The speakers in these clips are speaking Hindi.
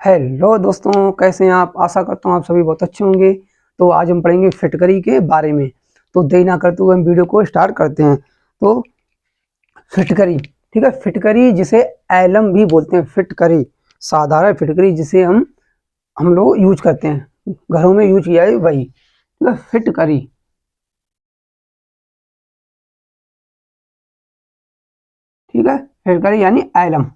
हेलो दोस्तों, कैसे हैं आप। आशा करता हूँ आप सभी बहुत अच्छे होंगे। तो आज हम पढ़ेंगे फिटकरी के बारे में। तो देरी ना करते हुए हम वीडियो को स्टार्ट करते हैं। तो फिटकरी, ठीक है। फिटकरी जिसे एलम भी बोलते हैं, फिटकरी साधारण फिटकरी जिसे हम लोग यूज करते हैं, घरों में यूज किया है वही, ठीक है। फिटकरी, ठीक है। फिटकरी यानी एलम।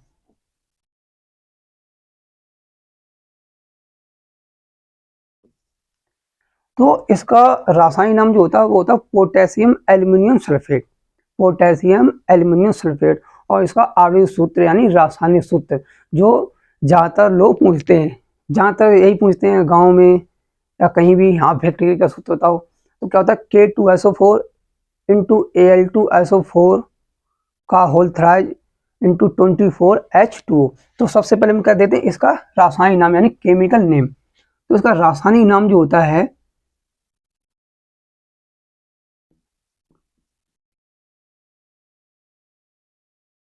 तो इसका रासायनिक नाम जो होता है वो होता है potassium aluminium sulphate. Potassium aluminium sulphate. और इसका आणविक सूत्र यानी रासायनिक सूत्र जो ज़्यादातर लोग पूछते हैं, ज़्यादातर यही पूछते हैं गांव में या कहीं भी, हाँ फैक्ट्री का सूत्र बताओ। तो क्या होता है, K2SO4 इंटू Al2SO4 का होल थ्राइज इंटू 24H2। तो सबसे पहले हम क्या देते हैं, इसका रासायनिक नाम यानी केमिकल नेम। तो इसका रासायनिक नाम जो होता है,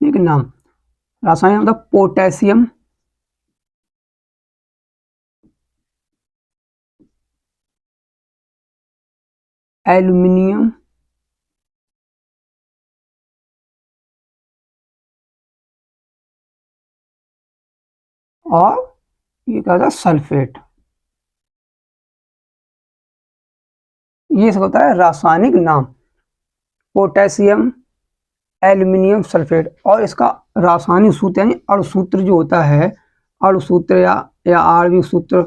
एक नाम रासायनिक मतलब पोटेशियम एल्यूमिनियम और ये क्या होता है, सल्फेट। ये सब होता है रासायनिक नाम, पोटेशियम एल्यूमिनियम सल्फेट। और इसका रासायनिक सूत्र यानी अणुसूत्र जो होता है, अणुसूत्र या आणविक सूत्र,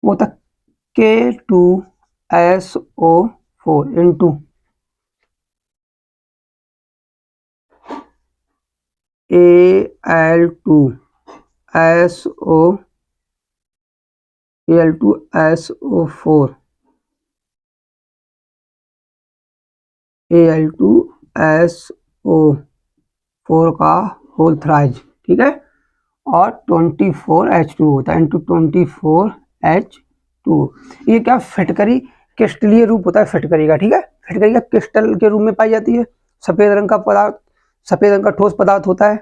वो होता है K2SO4 इंटू Al2SO4 Al2SO4 का होल थ्राइज, ठीक है। और 24H2 होता है इंटू 24H2। ये क्या, फिटकरी क्रिस्टलीय रूप होता है फिटकरी का, ठीक है। फिटकरी का क्रिस्टल के रूप में पाई जाती है। सफेद रंग का पदार्थ, सफेद रंग का ठोस पदार्थ होता है।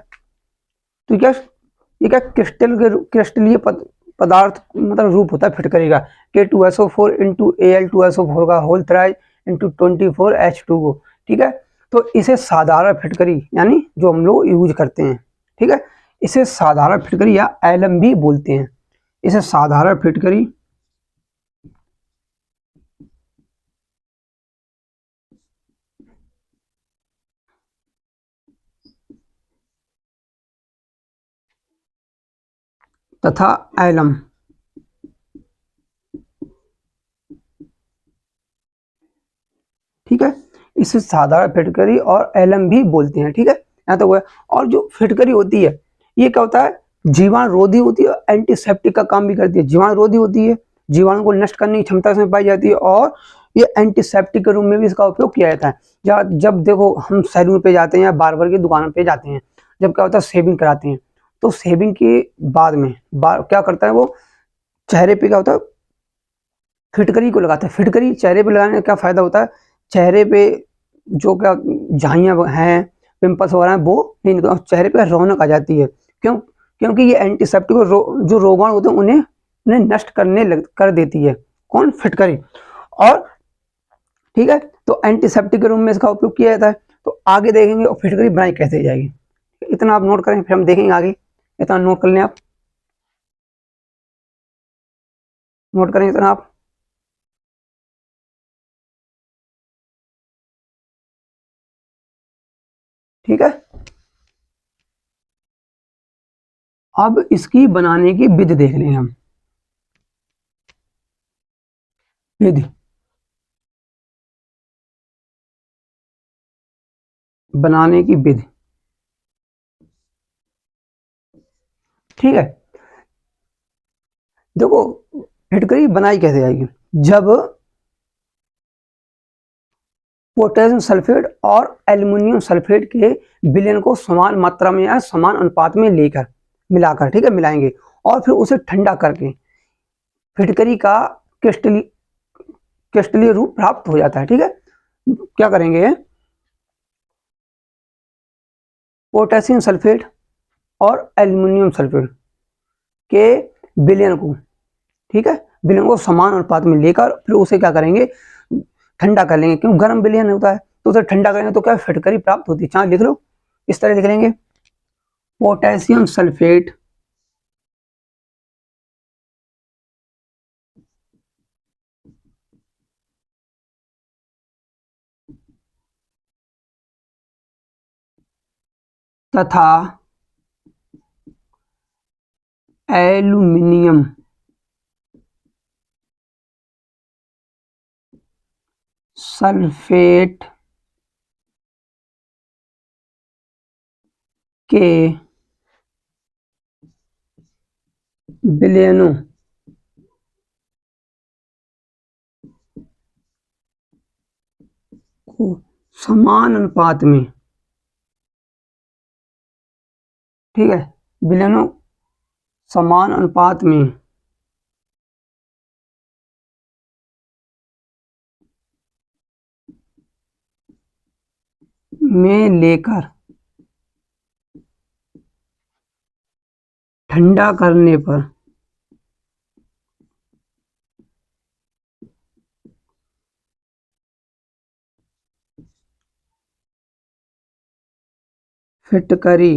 तो क्या, ये क्या क्रिस्टलीय पदार्थ मतलब रूप होता है फिटकरी का। K2SO4 इंटू Al2SO4 का होल थ्राइज इंटू 24H2O, ठीक है। तो इसे साधारण फिटकरी यानी जो हम लोग यूज करते हैं, ठीक है, इसे साधारण फिटकरी या एलम भी बोलते हैं। इसे साधारण फिटकरी तथा एलम, ठीक है, इसे साधारण फिटकरी और एलम भी बोलते हैं, ठीक है। यहाँ तो हुआ। और जो फिटकरी होती है ये क्या होता है, जीवाणु रोधी होती है, एंटीसेप्टिक का काम भी करती है। जीवाणु रोधी होती है, जीवाणु को नष्ट करने की क्षमता इसमें पाई जाती है। और ये एंटीसेप्टिक के रूप में भी इसका उपयोग किया जाता है। जब देखो हम सैलून पे जाते हैं या बार्बर की दुकान पे जाते हैं, जब क्या होता है शेविंग कराते हैं, तो शेविंग के बाद में क्या करता है वो, चेहरे पे क्या होता है, फिटकरी को लगाता है। फिटकरी चेहरे पे लगाने का क्या फायदा होता है, चेहरे पे जो क्या झाइयाँ हैं, पिंपल्स वगैरह हैं, वो नहीं निकलता, चेहरे पे रौनक आ जाती है। क्यों? क्योंकि ये एंटीसेप्टिक जो रोगाणु होते हैं उन्हें उन्हें नष्ट कर देती है। कौन? फिटकरी। और ठीक है, तो एंटीसेप्टिक के रूप में इसका उपयोग किया जाता है। तो आगे देखेंगे और फिटकरी बनाई कैसे जाएगी, इतना आप नोट करें, फिर हम देखेंगे आगे। इतना नोट कर लें आप, नोट करें इतना आप। ठीक है, अब इसकी बनाने की विधि देख लें हम। विधि, बनाने की विधि, ठीक है। देखो फिटकरी बनाई कैसे जाएगी, जब पोटेशियम सल्फेट और एल्युमिनियम सल्फेट के विलयन को समान मात्रा में या समान अनुपात में लेकर मिलाकर, ठीक है, मिलाएंगे। और फिर उसे ठंडा करके फिटकरी का क्रिस्टली क्रिस्टलीय रूप प्राप्त हो जाता है, ठीक है। क्या करेंगे, पोटेशियम सल्फेट और एल्युमिनियम सल्फेट के विलयन को, ठीक है, विलयन को समान अनुपात में लेकर फिर उसे क्या करेंगे, ठंडा कर लेंगे, क्यों गर्म विलयन होता है तो उसे ठंडा करेंगे तो क्या फिटकरी प्राप्त होती है। चाहे लिख लो, इस तरह लिख लेंगे, पोटेशियम सल्फेट तथा एल्युमिनियम सल्फेट के विलयनों को समान अनुपात में, ठीक है, विलयनों समान अनुपात में लेकर ठंडा करने पर फिटकरी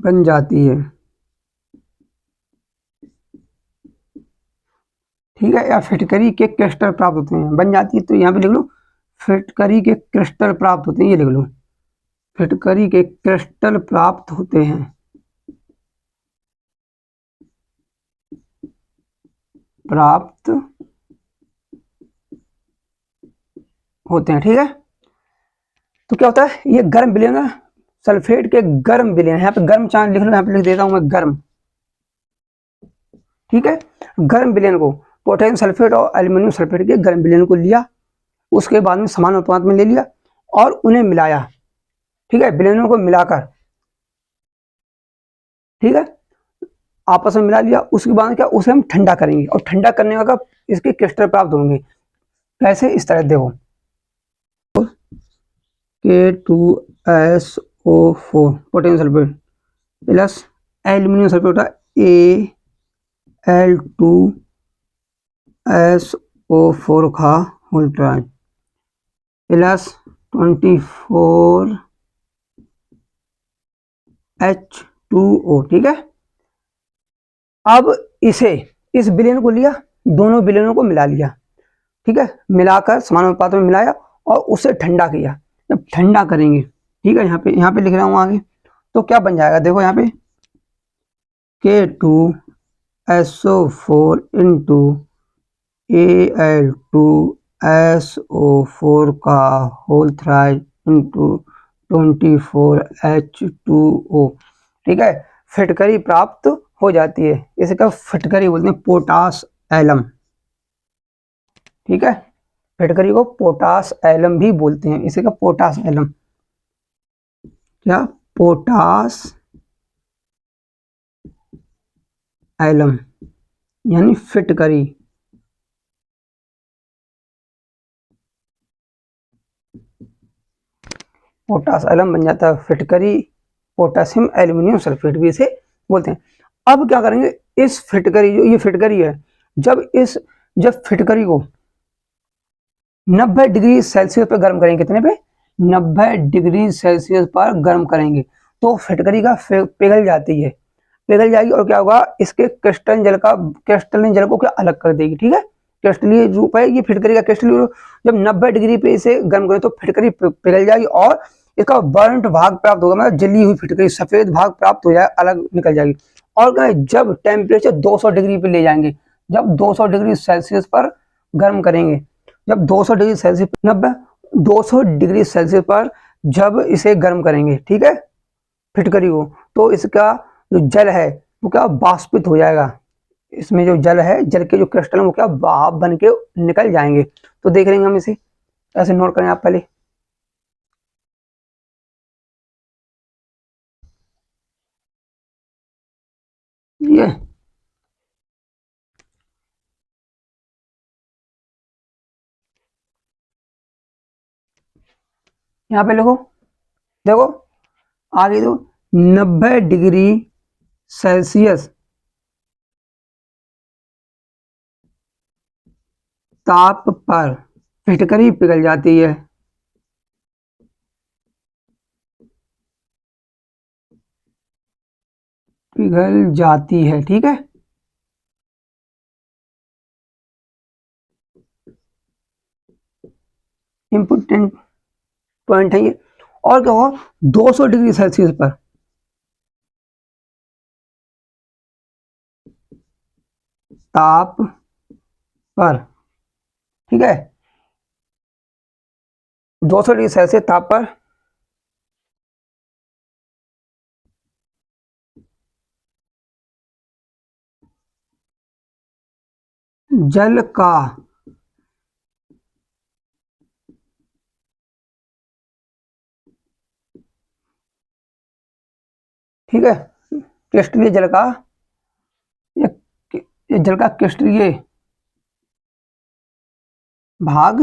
बन जाती है, ठीक है, या फिटकरी के क्रिस्टल प्राप्त होते हैं, बन जाती है तो यहाँ पे लिख लो फिटकरी के क्रिस्टल प्राप्त होते हैं, ये लिख लो, फिटकरी के क्रिस्टल प्राप्त होते हैं, प्राप्त होते हैं, ठीक है। तो क्या होता है, ये गर्म विलयन है, सल्फेट के गर्म विलयन, यहाँ पे गर्म चांद लिख लो, यहाँ पे लिख देता हूं मैं गर्म, ठीक है, गर्म विलयन को पोटेशियम सल्फेट और एल्युमिनियम सल्फेट के गर्म विलयन को लिया, उसके बाद में समान अनुपात में ले लिया और उन्हें मिलाया, ठीक है, विलयनों को मिलाकर, ठीक है, आपस में मिला लिया, उसके बाद क्या उसे हम ठंडा करेंगे और ठंडा करने का इसके क्रिस्टल प्राप्त होंगे, कैसे, इस तरह देखो, K2SO4 potassium sulphate plus aluminium sulphate Al2SO4 का होल ट्राई प्लस 24H2O, ठीक है। अब इसे, इस विलयन को लिया, दोनों विलयनों को मिला लिया, ठीक है, मिलाकर समान अनुपात में मिलाया और उसे ठंडा किया, जब ठंडा करेंगे, ठीक है, यहाँ पे लिख रहा हूँ आगे, तो क्या बन जाएगा, देखो यहाँ पे K2SO4 इंटू Al2SO4 का होल थ्राइज इंटू 24H2O, ठीक है, फिटकरी प्राप्त हो जाती है, इसे क्या फिटकरी बोलते हैं, पोटास एलम, ठीक है, फिटकरी को पोटास एलम भी बोलते हैं, इसे क्या पोटास एलम, क्या पोटास एलम यानी फिटकरी, पोटास एलम बन जाता है फिटकरी, पोटेशियम एल्युमिनियम सल्फेट भी इसे बोलते हैं। अब क्या करेंगे, इस फिटकरी, जो ये फिटकरी है, जब फिटकरी को 90 डिग्री सेल्सियस पर गर्म करेंगे, कितने पे, 90 डिग्री सेल्सियस पर गर्म करेंगे, तो फिटकरी का पिघल जाती है, पिघल जाएगी और क्या होगा, इसके क्रिस्टलीन जल को क्या अलग कर देगी, ठीक है, क्रिस्टलीय रूप है ये फिटकरी का, क्रिस्टलीय रूप, जब 90 डिग्री पे इसे गर्म करें तो फिटकरी पिघल जाएगी और इसका बर्न्ट भाग प्राप्त होगा, मतलब जली हुई फिटकरी, सफेद भाग प्राप्त हो जाए, अलग निकल जाएगी। और क्या, जब टेम्परेचर 200 डिग्री पे ले जाएंगे, जब 200 डिग्री सेल्सियस पर गर्म करेंगे, जब 200 डिग्री सेल्सियस 200 डिग्री सेल्सियस पर जब इसे गर्म करेंगे, ठीक है, फिटकरी को, तो इसका जो जल है वो क्या वाष्पित हो जाएगा, इसमें जो जल है, जल के जो क्रिस्टल है वो क्या भाप बन के निकल जाएंगे, तो देख लेंगे हम इसे, ऐसे नोट करें आप पहले, ये यहाँ पे लिखो, देखो आगे दो, 90 डिग्री सेल्सियस ताप पर फिटकरी पिघल जाती है। पिघल जाती है, ठीक है। इम्पोर्टेंट पॉइंट है ये। और क्या होगा, 200 डिग्री सेल्सियस पर ताप पर, ठीक है, 200 डिग्री सेल्सियस ताप पर जल का ठीक है, क्रिस्टलीय जल का, ये जल का क्रिस्टलीय भाग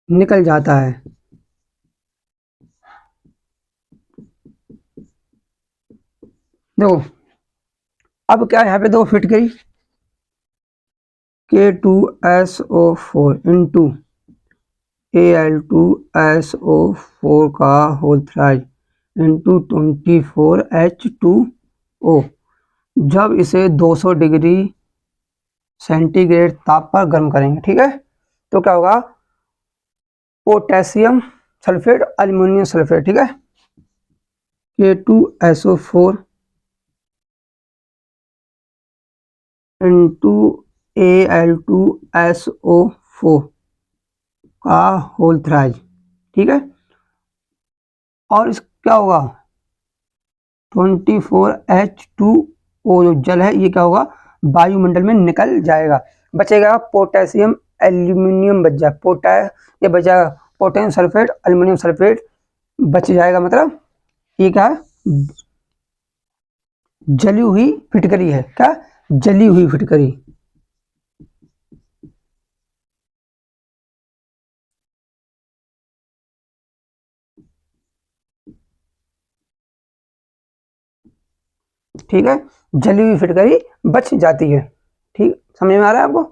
निकल जाता है। देखो अब क्या है, यहाँ पे देखो फिटकरी K2SO4 इंटू Al2SO4 का होल थ्राइज इंटू 24H2O, जब इसे 200 डिग्री सेंटीग्रेड ताप पर गर्म करेंगे, ठीक है, तो क्या होगा, पोटेशियम सल्फेट, अल्मीनियम सल्फेट, ठीक है, K2SO4 इंटू Al2SO4 का होल थ्राइज, ठीक है, और इस क्या होगा, 24H2O जो जल है ये क्या होगा, वायुमंडल में निकल जाएगा। बचेगा पोटेशियम एल्यूमिनियम, बच जाए ये बच जाएगा पोटेशियम सल्फेट एल्यूमिनियम सल्फेट बच जाएगा। मतलब ये क्या है, जली हुई फिटकरी है, क्या, जली हुई फिटकरी। ठीक है, जली हुई फिटकरी बच जाती है। ठीक, समझ में आ रहा है आपको।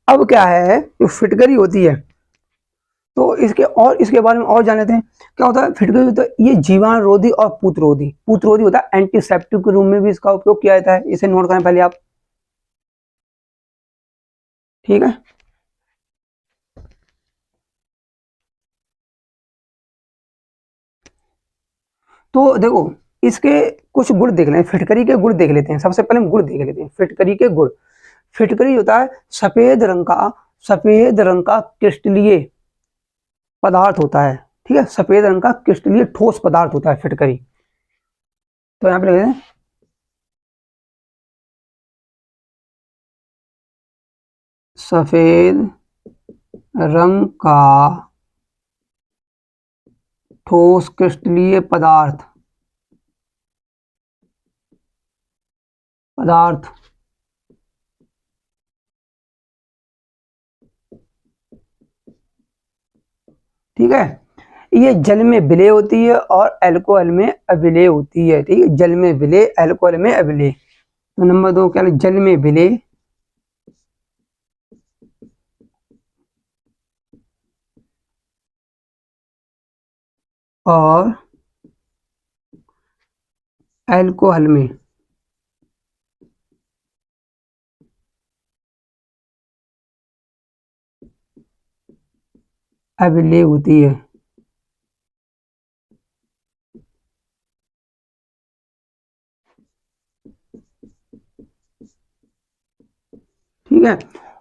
अब क्या है, जो फिटकरी होती है, तो इसके बारे में और जान लेते हैं। क्या होता है फिटकरी, तो ये जीवाणुरोधी और पूतरोधी, पूतरोधी होता है, एंटीसेप्टिक के रूप में भी इसका उपयोग किया जाता है, इसे नोट करें पहले आप, ठीक है। तो देखो इसके कुछ गुण देख लें, फिटकरी के गुण देख लेते हैं। सबसे पहले हम गुण देख लेते हैं फिटकरी के गुण। फिटकरी होता है सफेद रंग का क्रिस्टलीय पदार्थ होता है, ठीक है, सफेद रंग का क्रिस्टलीय ठोस पदार्थ होता है फिटकरी। तो यहाँ पे लिख दें, सफेद रंग का ठोस क्रिस्टलीय पदार्थ, ठीक है, ये जल में विलय होती है और अल्कोहल में अविलय होती है, ठीक है, जल में विलय अल्कोहल में अविलय। तो नंबर 2 क्या है, जल में विलय और अल्कोहल में अविलय होती है, ठीक है।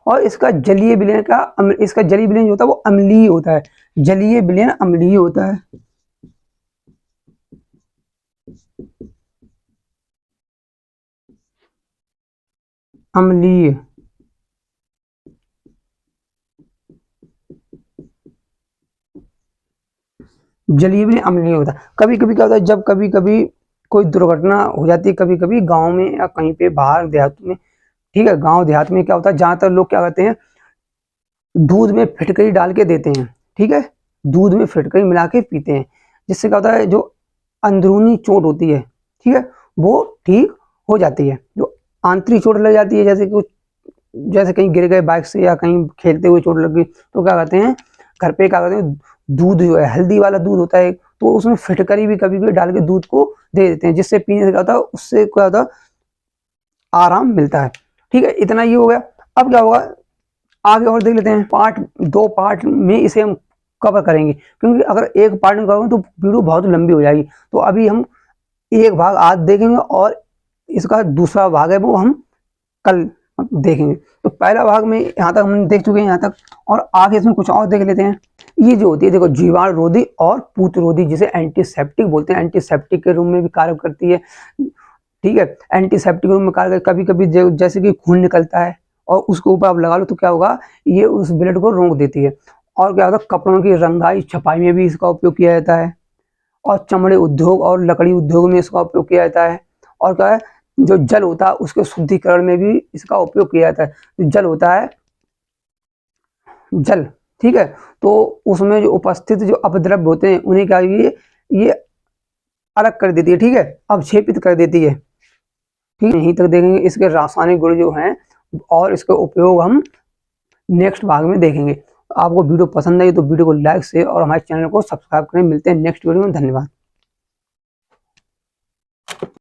और इसका जलीय विलयन जो होता है वो अम्लीय होता है, जलीय विलयन अम्लीय होता है, अम्लीय। जलीय भी अम्लीय होता है। कभी कभी क्या होता है, जब कभी कभी कोई दुर्घटना हो जाती है, कभी कभी गाँव में या कहीं पे बाहर देहात में, ठीक है, गाँव देहात में क्या होता है, ज़्यादातर लोग क्या करते हैं, दूध में फिटकरी डाल के देते हैं, ठीक है, दूध में फिटकरी मिला के पीते हैं, जिससे क्या होता है, जो अंदरूनी चोट होती है, ठीक है, वो ठीक हो जाती है। जो आंतरिक चोट लग जाती है, जैसे कि जैसे कहीं गिर गए बाइक से या कहीं खेलते हुए चोट लग गई, तो क्या करते हैं, घर पे क्या करते हैं, दूध जो है हल्दी वाला दूध होता है, तो उसमें फिटकरी भी कभी कभी डाल के दूध को दे देते हैं, जिससे पीने से क्या होता है, उससे क्या होता है, आराम मिलता है। ठीक है, इतना ये हो गया। अब क्या होगा, आगे और देख लेते हैं। दो पार्ट में इसे हम कवर करेंगे, क्योंकि अगर एक पार्ट में कवर तो वीडियो बहुत लंबी हो जाएगी। तो अभी हम एक भाग आज देखेंगे और इसका दूसरा भाग है वो हम कल देखेंगे। तो पहला भाग में यहाँ तक हम देख चुके हैं यहाँ तक, और आगे इसमें कुछ और देख लेते हैं। ये जो होती है देखो, जीवाणु रोधी और पूत रोधी, जिसे एंटीसेप्टिक बोलते हैं, एंटीसेप्टिक के रूप में भी कार्य करती है। ठीक है, एंटीसेप्टिक रूप में कार्य, कभी कभी जैसे कि खून निकलता है और उसके ऊपर आप लगा लो तो क्या होगा, ये उस ब्लड को रोक देती है। और क्या होता है, कपड़ों की रंगाई छपाई में भी इसका उपयोग किया जाता है, और चमड़े उद्योग और लकड़ी उद्योग में इसका उपयोग किया जाता है। और क्या है, जो जल होता है उसके शुद्धिकरण में भी इसका उपयोग किया जाता है। जो जल होता है, जल, ठीक है, तो उसमें जो उपस्थित जो अपद्रव्य होते हैं उन्हें क्या, ये अलग कर देती है, ठीक है, अवक्षेपित कर देती है। ठीक है, यहीं तक देखेंगे इसके रासायनिक गुण जो हैं, और इसके उपयोग हम नेक्स्ट भाग में देखेंगे। आपको वीडियो पसंद आई तो वीडियो को लाइक शेयर और हमारे चैनल को सब्सक्राइब करें। मिलते हैं नेक्स्ट वीडियो में, धन्यवाद।